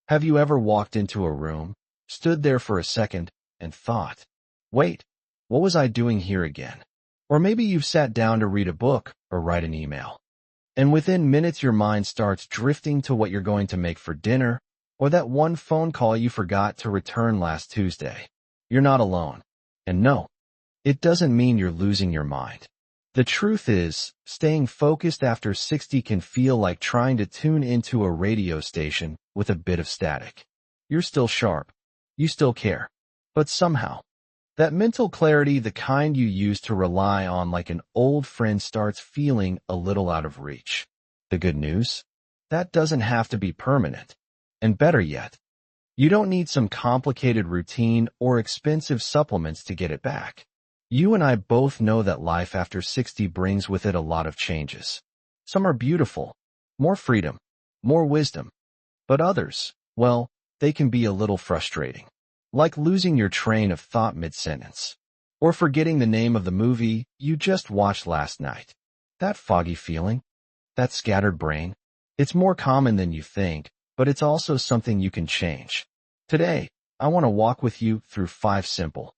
Have you ever walked into a room, stood there for a second, and thought, wait, what was I doing here again? Or maybe you've sat down to read a book or write an email, and within minutes your mind starts drifting to what you're going to make for dinner, or that one phone call you forgot to return last Tuesday. You're not alone. And no, it doesn't mean you're losing your mind. The truth is, staying focused after 60 can feel like trying to tune into a radio station with a bit of static. You're still sharp. You still care. But somehow, that mental clarity, the kind you used to rely on like an old friend, starts feeling a little out of reach. The good news? That doesn't have to be permanent. And better yet, you don't need some complicated routine or expensive supplements to get it back. You and I both know that life after 60 brings with it a lot of changes. Some are beautiful, more freedom, more wisdom. But others, well, they can be a little frustrating. Like losing your train of thought mid-sentence, or forgetting the name of the movie you just watched last night. That foggy feeling, that scattered brain, it's more common than you think, but it's also something you can change. Today, I want to walk with you through 5 simple,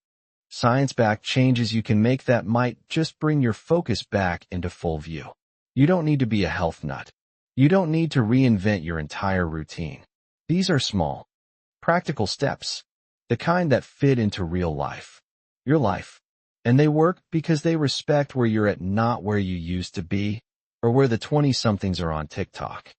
science-backed changes you can make that might just bring your focus back into full view. You don't need to be a health nut. You don't need to reinvent your entire routine. These are small, practical steps, the kind that fit into real life, your life. And they work because they respect where you're at, not where you used to be, or where the 20-somethings are on TikTok.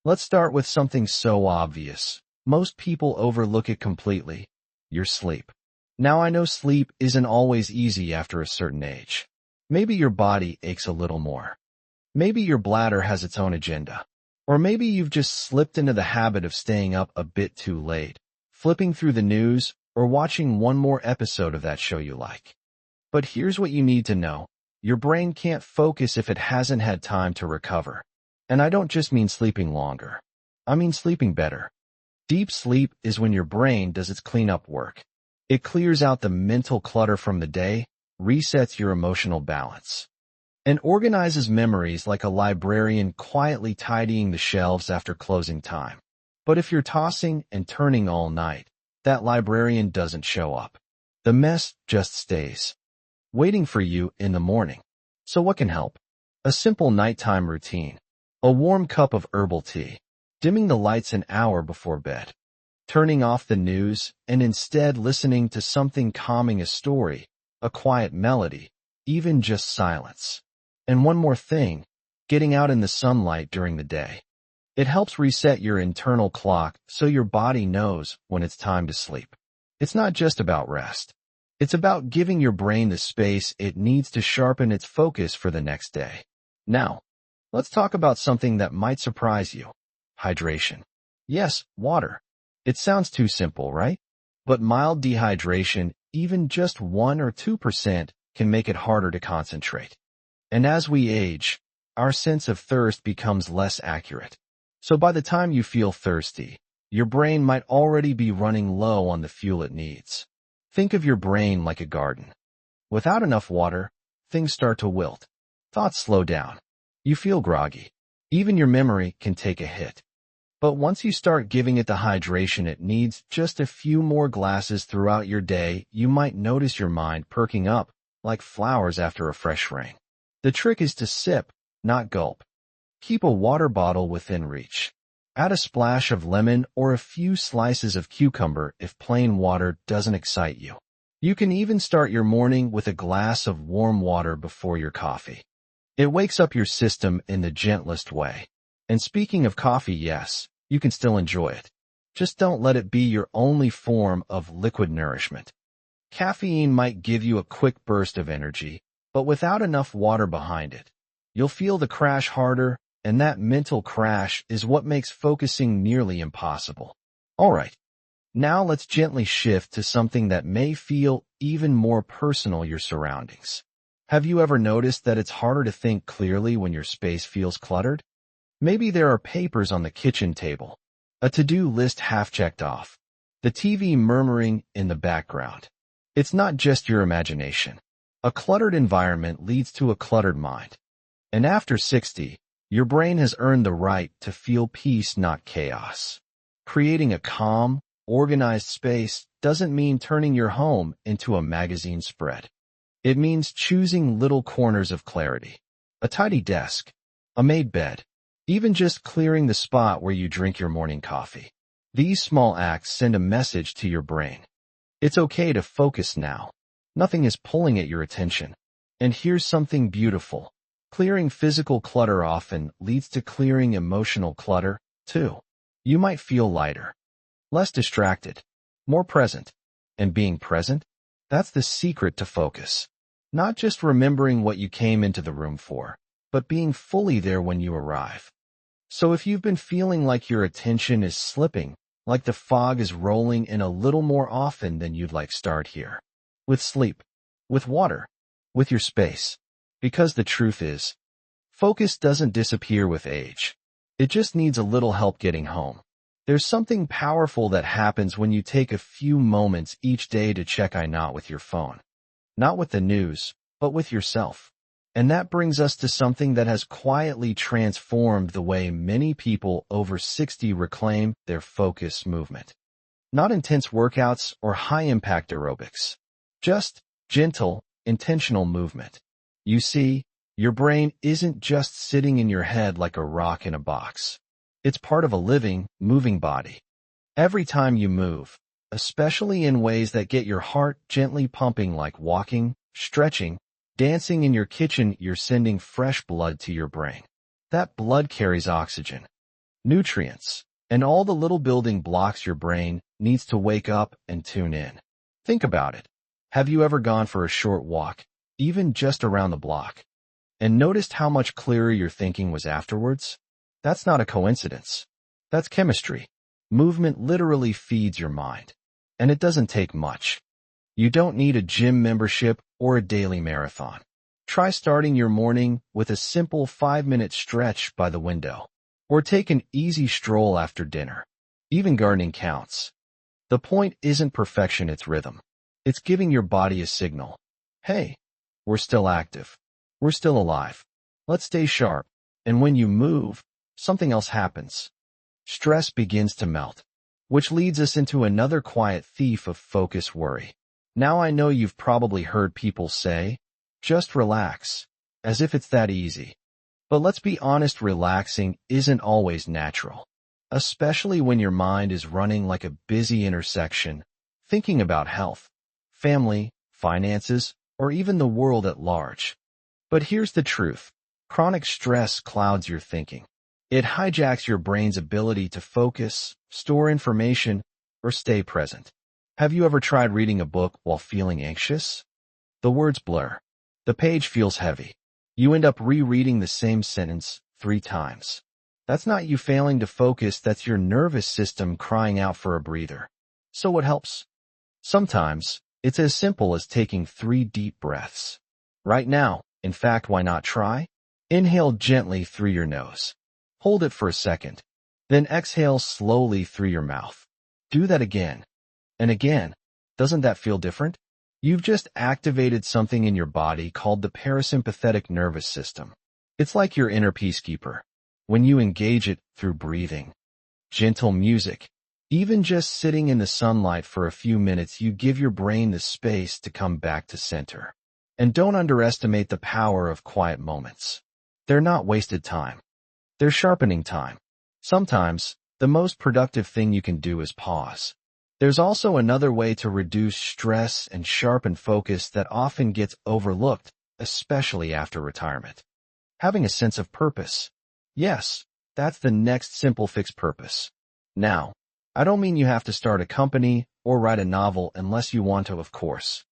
Let's start with something so obvious. Most people overlook it completely. Your sleep. Now I know sleep isn't always easy after a certain age. Maybe your body aches a little more. Maybe your bladder has its own agenda. Or maybe you've just slipped into the habit of staying up a bit too late, flipping through the news, or watching one more episode of that show you like. But here's what you need to know. Your brain can't focus if it hasn't had time to recover. And I don't just mean sleeping longer. I mean sleeping better. Deep sleep is when your brain does its cleanup work. It clears out the mental clutter from the day, resets your emotional balance, and organizes memories like a librarian quietly tidying the shelves after closing time. But if you're tossing and turning all night, that librarian doesn't show up. The mess just stays, waiting for you in the morning. So what can help? A simple nighttime routine. A warm cup of herbal tea. Dimming the lights an hour before bed. Turning off the news and instead listening to something calming, a story, a quiet melody, even just silence. And one more thing, getting out in the sunlight during the day. It helps reset your internal clock so your body knows when it's time to sleep. It's not just about rest. It's about giving your brain the space it needs to sharpen its focus for the next day. Now, let's talk about something that might surprise you. Hydration. Yes, water. It sounds too simple, right? But mild dehydration, even just 1 or 2%, can make it harder to concentrate. And as we age, our sense of thirst becomes less accurate. So by the time you feel thirsty, your brain might already be running low on the fuel it needs. Think of your brain like a garden. Without enough water, things start to wilt. Thoughts slow down. You feel groggy. Even your memory can take a hit. But once you start giving it the hydration it needs, just a few more glasses throughout your day, you might notice your mind perking up like flowers after a fresh rain. The trick is to sip, not gulp. Keep a water bottle within reach. Add a splash of lemon or a few slices of cucumber if plain water doesn't excite you. You can even start your morning with a glass of warm water before your coffee. It wakes up your system in the gentlest way. And speaking of coffee, yes, you can still enjoy it. Just don't let it be your only form of liquid nourishment. Caffeine might give you a quick burst of energy, but without enough water behind it, you'll feel the crash harder, and that mental crash is what makes focusing nearly impossible. Alright, now let's gently shift to something that may feel even more personal: your surroundings. Have you ever noticed that it's harder to think clearly when your space feels cluttered? Maybe there are papers on the kitchen table, a to-do list half checked off, the TV murmuring in the background. It's not just your imagination. A cluttered environment leads to a cluttered mind. And after 60, your brain has earned the right to feel peace, not chaos. Creating a calm, organized space doesn't mean turning your home into a magazine spread. It means choosing little corners of clarity. A tidy desk, a made bed, even just clearing the spot where you drink your morning coffee. These small acts send a message to your brain. It's okay to focus now. Nothing is pulling at your attention. And here's something beautiful. Clearing physical clutter often leads to clearing emotional clutter, too. You might feel lighter, less distracted, more present. And being present, that's the secret to focus. Not just remembering what you came into the room for, but being fully there when you arrive. So if you've been feeling like your attention is slipping, like the fog is rolling in a little more often than you'd like, start here. With sleep, with water, with your space. Because the truth is, focus doesn't disappear with age. It just needs a little help getting home. There's something powerful that happens when you take a few moments each day to check in, not with your phone, not with the news, but with yourself. And that brings us to something that has quietly transformed the way many people over 60 reclaim their focus: movement. Not intense workouts or high-impact aerobics. Just gentle, intentional movement. You see, your brain isn't just sitting in your head like a rock in a box. It's part of a living, moving body. Every time you move, especially in ways that get your heart gently pumping, like walking, stretching, dancing in your kitchen, you're sending fresh blood to your brain. That blood carries oxygen, nutrients, and all the little building blocks your brain needs to wake up and tune in. Think about it. Have you ever gone for a short walk, even just around the block, and noticed how much clearer your thinking was afterwards? That's not a coincidence. That's chemistry. Movement literally feeds your mind. And it doesn't take much. You don't need a gym membership or a daily marathon. Try starting your morning with a simple 5-minute stretch by the window. Or take an easy stroll after dinner. Even gardening counts. The point isn't perfection, it's rhythm. It's giving your body a signal. Hey, we're still active. We're still alive. Let's stay sharp. And when you move, something else happens. Stress begins to melt. Which leads us into another quiet thief of focus: worry. Now I know you've probably heard people say, just relax, as if it's that easy. But let's be honest, relaxing isn't always natural. Especially when your mind is running like a busy intersection, thinking about health, family, finances, or even the world at large. But here's the truth. Chronic stress clouds your thinking. It hijacks your brain's ability to focus, store information, or stay present. Have you ever tried reading a book while feeling anxious? The words blur. The page feels heavy. You end up rereading the same sentence 3 times. That's not you failing to focus, that's your nervous system crying out for a breather. So what helps? Sometimes, it's as simple as taking 3 deep breaths. Right now, in fact, why not try? Inhale gently through your nose. Hold it for a second. Then exhale slowly through your mouth. Do that again. And again. Doesn't that feel different? You've just activated something in your body called the parasympathetic nervous system. It's like your inner peacekeeper. When you engage it through breathing, gentle music, even just sitting in the sunlight for a few minutes, you give your brain the space to come back to center. And don't underestimate the power of quiet moments. They're not wasted time. They're sharpening time. Sometimes, the most productive thing you can do is pause. There's also another way to reduce stress and sharpen focus that often gets overlooked, especially after retirement. Having a sense of purpose. Yes, that's the next simple fix: purpose. Now, I don't mean you have to start a company or write a novel unless you want to, of course.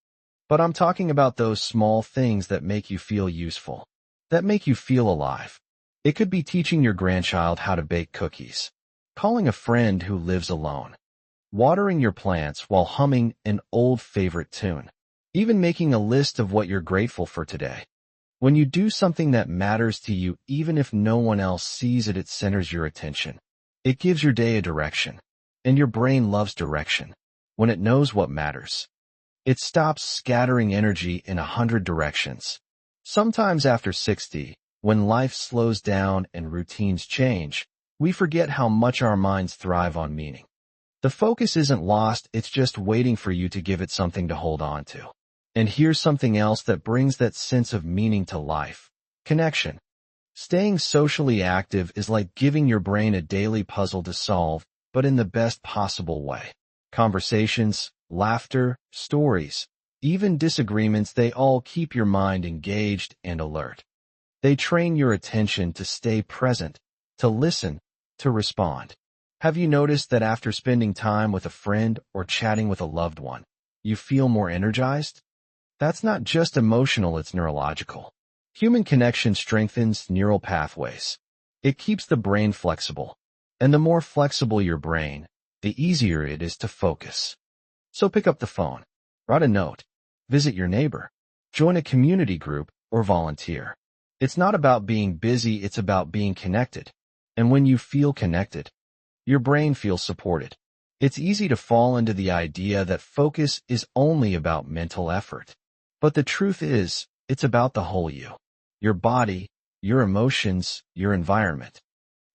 But I'm talking about those small things that make you feel useful, that make you feel alive. It could be teaching your grandchild how to bake cookies, calling a friend who lives alone, watering your plants while humming an old favorite tune, even making a list of what you're grateful for today. When you do something that matters to you, even if no one else sees it, it centers your attention. It gives your day a direction. And your brain loves direction. When it knows what matters, it stops scattering energy in 100 directions. Sometimes after 60, when life slows down and routines change, we forget how much our minds thrive on meaning. The focus isn't lost, it's just waiting for you to give it something to hold on to. And here's something else that brings that sense of meaning to life. Connection. Staying socially active is like giving your brain a daily puzzle to solve, but in the best possible way. Conversations, laughter, stories, even disagreements, they all keep your mind engaged and alert. They train your attention to stay present, to listen, to respond. Have you noticed that after spending time with a friend or chatting with a loved one, you feel more energized? That's not just emotional, it's neurological. Human connection strengthens neural pathways. It keeps the brain flexible. And the more flexible your brain, the easier it is to focus. So pick up the phone, write a note, visit your neighbor, join a community group, or volunteer. It's not about being busy, it's about being connected. And when you feel connected, your brain feels supported. It's easy to fall into the idea that focus is only about mental effort. But the truth is, it's about the whole you. Your body, your emotions, your environment,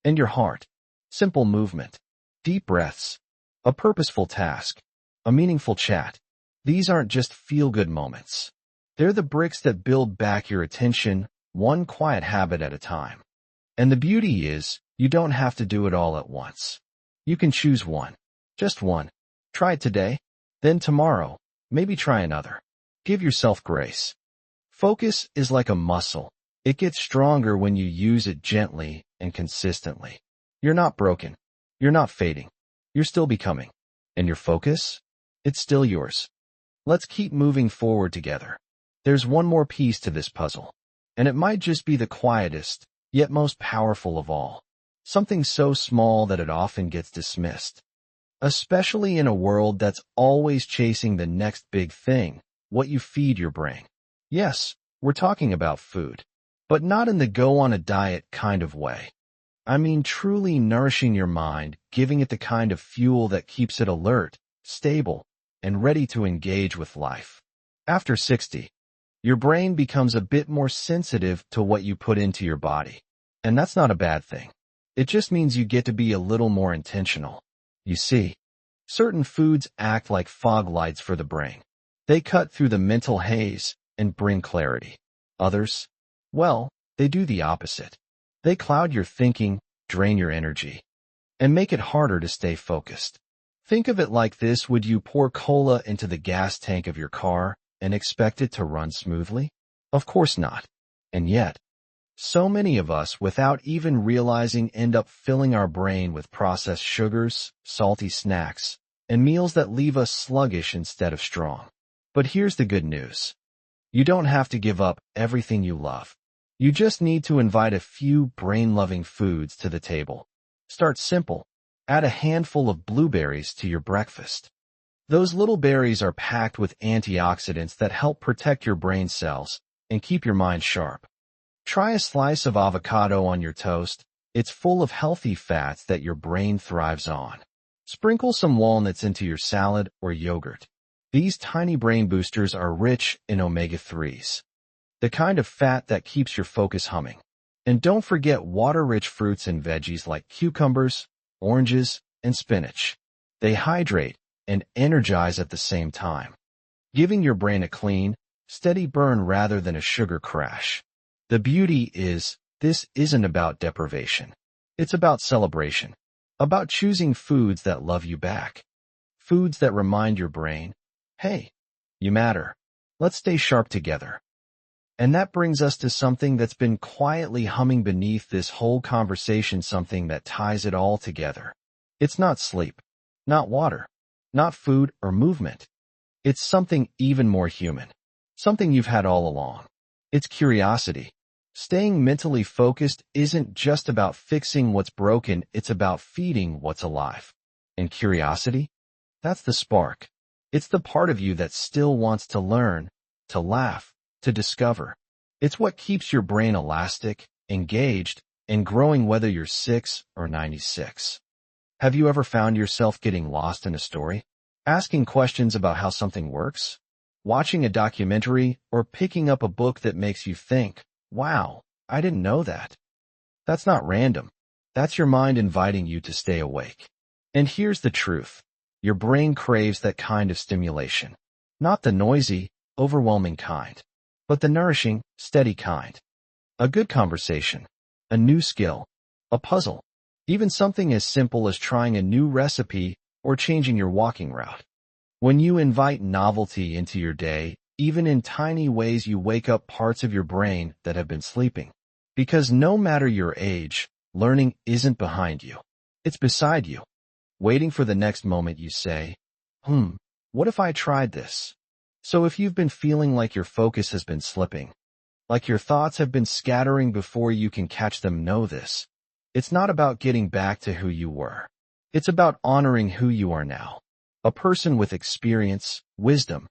and your heart. Simple movement, deep breaths, a purposeful task, a meaningful chat. These aren't just feel-good moments. They're the bricks that build back your attention, one quiet habit at a time. And the beauty is, you don't have to do it all at once. You can choose one. Just one. Try it today, then tomorrow, maybe try another. Give yourself grace. Focus is like a muscle. It gets stronger when you use it gently and consistently. You're not broken. You're not fading. You're still becoming. And your focus? It's still yours. Let's keep moving forward together. There's one more piece to this puzzle. And it might just be the quietest, yet most powerful of all. Something so small that it often gets dismissed. Especially in a world that's always chasing the next big thing, what you feed your brain. Yes, we're talking about food, but not in the go-on-a-diet kind of way. I mean truly nourishing your mind, giving it the kind of fuel that keeps it alert, stable, and ready to engage with life. After 60, your brain becomes a bit more sensitive to what you put into your body. And that's not a bad thing. It just means you get to be a little more intentional. You see, certain foods act like fog lights for the brain. They cut through the mental haze and bring clarity. Others, well, they do the opposite. They cloud your thinking, drain your energy, and make it harder to stay focused. Think of it like this: would you pour cola into the gas tank of your car and expect it to run smoothly? Of course not. And yet, so many of us, without even realizing, end up filling our brain with processed sugars, salty snacks, and meals that leave us sluggish instead of strong. But here's the good news. You don't have to give up everything you love. You just need to invite a few brain-loving foods to the table. Start simple. Add a handful of blueberries to your breakfast. Those little berries are packed with antioxidants that help protect your brain cells and keep your mind sharp. Try a slice of avocado on your toast. It's full of healthy fats that your brain thrives on. Sprinkle some walnuts into your salad or yogurt. These tiny brain boosters are rich in omega-3s, the kind of fat that keeps your focus humming. And don't forget water-rich fruits and veggies like cucumbers, oranges, and spinach. They hydrate and energize at the same time, giving your brain a clean, steady burn rather than a sugar crash. The beauty is, this isn't about deprivation. It's about celebration. About choosing foods that love you back. Foods that remind your brain, hey, you matter. Let's stay sharp together. And that brings us to something that's been quietly humming beneath this whole conversation, something that ties it all together. It's not sleep, not water, not food or movement. It's something even more human. Something you've had all along. It's curiosity. Staying mentally focused isn't just about fixing what's broken, it's about feeding what's alive. And curiosity? That's the spark. It's the part of you that still wants to learn, to laugh, to discover. It's what keeps your brain elastic, engaged, and growing whether you're 6 or 96. Have you ever found yourself getting lost in a story? Asking questions about how something works? Watching a documentary or picking up a book that makes you think, wow, I didn't know that. That's not random. That's your mind inviting you to stay awake. And here's the truth. Your brain craves that kind of stimulation. Not the noisy, overwhelming kind, but the nourishing, steady kind. A good conversation, a new skill, a puzzle, even something as simple as trying a new recipe or changing your walking route. When you invite novelty into your day, even in tiny ways, you wake up parts of your brain that have been sleeping. Because no matter your age, learning isn't behind you. It's beside you, waiting for the next moment you say, what if I tried this? So if you've been feeling like your focus has been slipping, like your thoughts have been scattering before you can catch them, know this. It's not about getting back to who you were. It's about honoring who you are now. A person with experience, wisdom,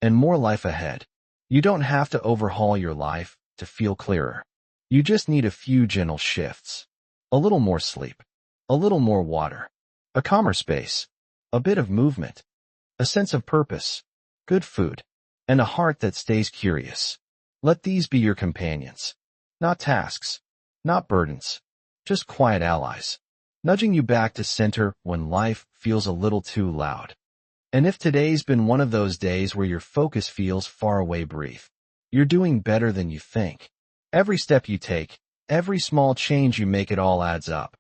and more life ahead. You don't have to overhaul your life to feel clearer. You just need a few gentle shifts. A little more sleep. A little more water. A calmer space. A bit of movement. A sense of purpose. Good food. And a heart that stays curious. Let these be your companions. Not tasks. Not burdens. Just quiet allies. Nudging you back to center when life feels a little too loud. And if today's been one of those days where your focus feels far away, breathe. You're doing better than you think. Every step you take, every small change you make, it all adds up.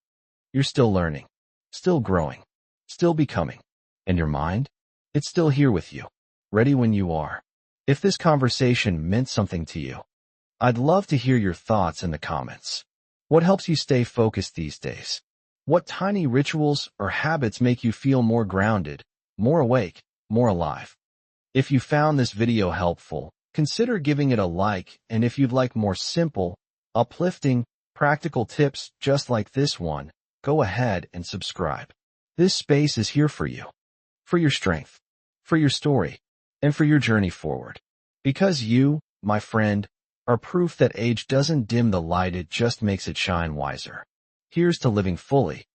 You're still learning, still growing, still becoming. And your mind? It's still here with you, ready when you are. If this conversation meant something to you, I'd love to hear your thoughts in the comments. What helps you stay focused these days? What tiny rituals or habits make you feel more grounded, more awake, more alive? If you found this video helpful, consider giving it a like, and if you'd like more simple, uplifting, practical tips just like this one, go ahead and subscribe. This space is here for you, for your strength, for your story, and for your journey forward. Because you, my friend, are proof that age doesn't dim the light, it just makes it shine wiser. Here's to living fully,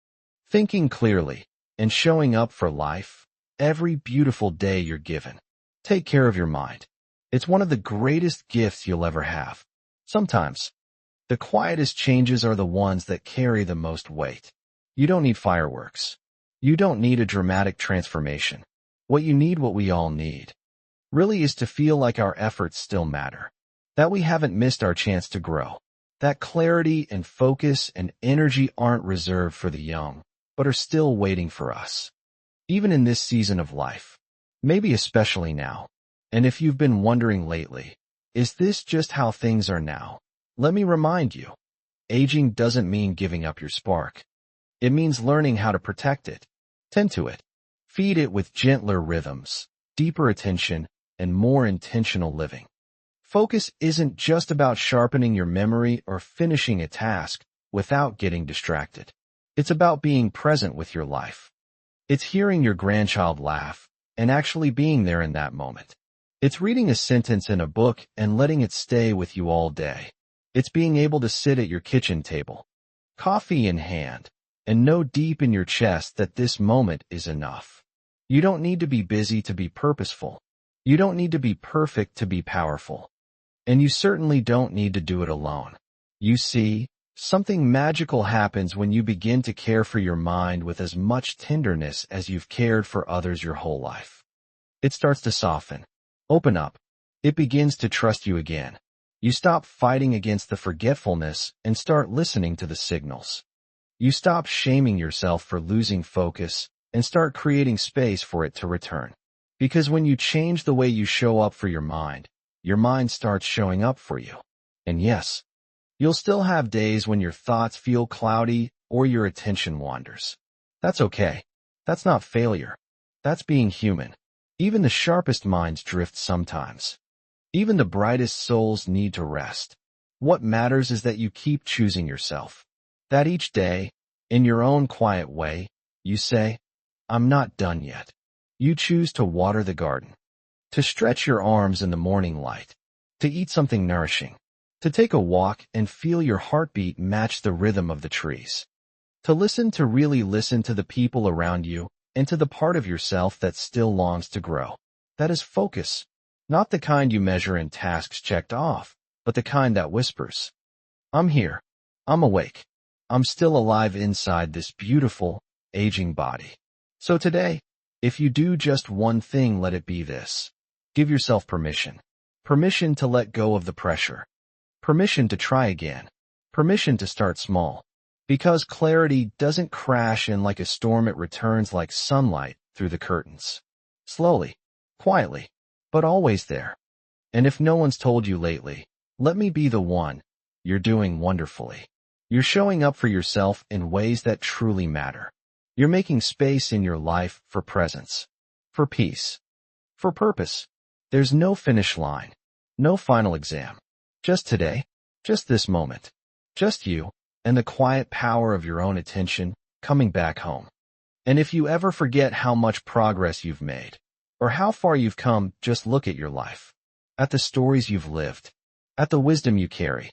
thinking clearly, and showing up for life every beautiful day you're given. Take care of your mind. It's one of the greatest gifts you'll ever have. Sometimes, the quietest changes are the ones that carry the most weight. You don't need fireworks. You don't need a dramatic transformation. What you need, what we all need, really is to feel like our efforts still matter. That we haven't missed our chance to grow. That clarity and focus and energy aren't reserved for the young, but are still waiting for us. Even in this season of life. Maybe especially now. And if you've been wondering lately, is this just how things are now? Let me remind you, aging doesn't mean giving up your spark. It means learning how to protect it, tend to it, feed it with gentler rhythms, deeper attention, and more intentional living. Focus isn't just about sharpening your memory or finishing a task without getting distracted. It's about being present with your life. It's hearing your grandchild laugh and actually being there in that moment. It's reading a sentence in a book and letting it stay with you all day. It's being able to sit at your kitchen table, coffee in hand, and know deep in your chest that this moment is enough. You don't need to be busy to be purposeful. You don't need to be perfect to be powerful. And you certainly don't need to do it alone. You see, something magical happens when you begin to care for your mind with as much tenderness as you've cared for others your whole life. It starts to soften, open up. It begins to trust you again. You stop fighting against the forgetfulness and start listening to the signals. You stop shaming yourself for losing focus and start creating space for it to return. Because when you change the way you show up for your mind starts showing up for you. And yes, you'll still have days when your thoughts feel cloudy or your attention wanders. That's okay. That's not failure. That's being human. Even the sharpest minds drift sometimes. Even the brightest souls need to rest. What matters is that you keep choosing yourself. That each day, in your own quiet way, you say, I'm not done yet. You choose to water the garden, to stretch your arms in the morning light, to eat something nourishing, to take a walk and feel your heartbeat match the rhythm of the trees, to really listen to the people around you and to the part of yourself that still longs to grow. That is focus, not the kind you measure in tasks checked off, but the kind that whispers, I'm here, I'm awake, I'm still alive inside this beautiful, aging body. So today, If you do just one thing, let it be this. Give yourself permission. Permission to let go of the pressure. Permission to try again. Permission to start small. Because clarity doesn't crash in like a storm, it returns like sunlight through the curtains. Slowly, quietly, but always there. And if no one's told you lately, let me be the one. You're doing wonderfully. You're showing up for yourself in ways that truly matter. You're making space in your life for presence, for peace, for purpose. There's no finish line, no final exam. Just today, just this moment, just you, and the quiet power of your own attention coming back home. And if you ever forget how much progress you've made, or how far you've come, just look at your life, at the stories you've lived, at the wisdom you carry.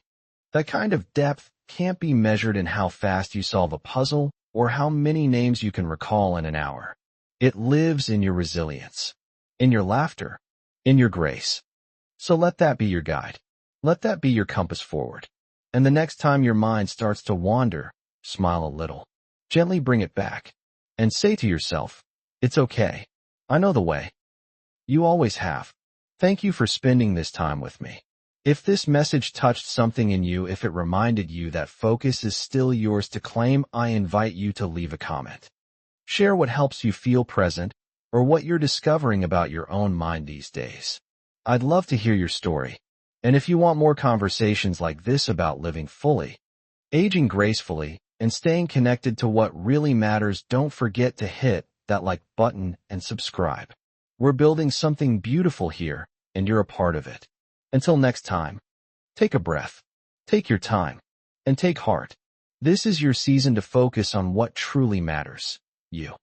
That kind of depth can't be measured in how fast you solve a puzzle or how many names you can recall in an hour. It lives in your resilience, in your laughter, in your grace. So let that be your guide. Let that be your compass forward. And the next time your mind starts to wander, smile a little. Gently bring it back. And say to yourself, it's okay. I know the way. You always have. Thank you for spending this time with me. If this message touched something in you, if it reminded you that focus is still yours to claim, I invite you to leave a comment. Share what helps you feel present or what you're discovering about your own mind these days. I'd love to hear your story. And if you want more conversations like this about living fully, aging gracefully, and staying connected to what really matters, don't forget to hit that like button and subscribe. We're building something beautiful here, and you're a part of it. Until next time, take a breath, take your time, and take heart. This is your season to focus on what truly matters, you.